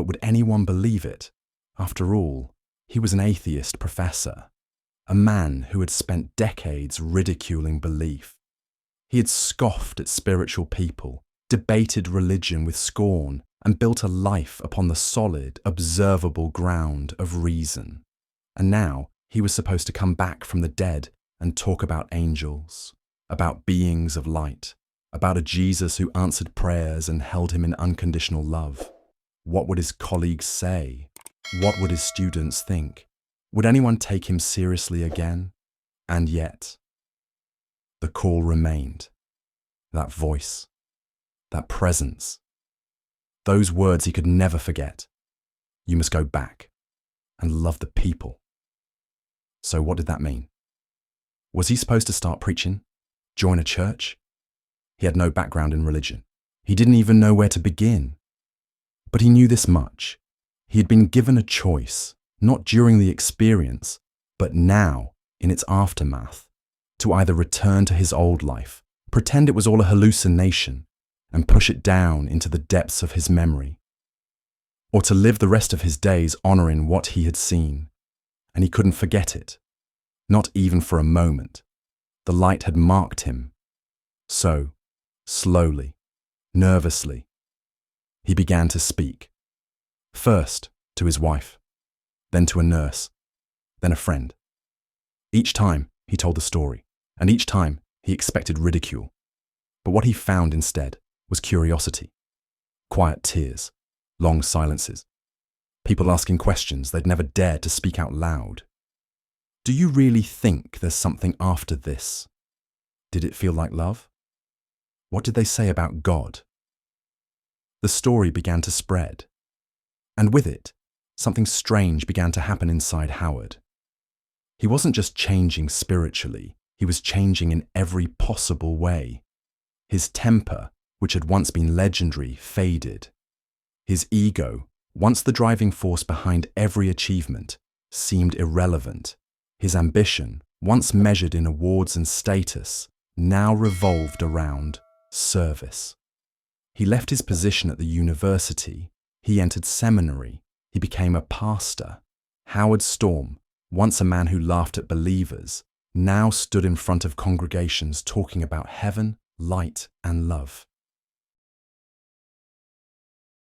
But would anyone believe it? After all, he was an atheist professor, a man who had spent decades ridiculing belief. He had scoffed at spiritual people, debated religion with scorn, and built a life upon the solid, observable ground of reason. And now he was supposed to come back from the dead and talk about angels, about beings of light, about a Jesus who answered prayers and held him in unconditional love. What would his colleagues say? What would his students think? Would anyone take him seriously again? And yet, the call remained. That voice, that presence, those words he could never forget. You must go back and love the people. So what did that mean? Was he supposed to start preaching? Join a church? He had no background in religion. He didn't even know where to begin. But he knew this much. He had been given a choice, not during the experience, but now, in its aftermath, to either return to his old life, pretend it was all a hallucination, and push it down into the depths of his memory, or to live the rest of his days honoring what he had seen. And he couldn't forget it, not even for a moment. The light had marked him. So, slowly, nervously, he began to speak. First to his wife, then to a nurse, then a friend. Each time he told the story, and each time he expected ridicule. But what he found instead was curiosity, quiet tears, long silences, people asking questions they'd never dared to speak out loud. Do you really think there's something after this? Did it feel like love? What did they say about God? The story began to spread, and with it, something strange began to happen inside Howard. He wasn't just changing spiritually, he was changing in every possible way. His temper, which had once been legendary, faded. His ego, once the driving force behind every achievement, seemed irrelevant. His ambition, once measured in awards and status, now revolved around service. He left his position at the university. He entered seminary. He became a pastor. Howard Storm, once a man who laughed at believers, now stood in front of congregations talking about heaven, light, and love.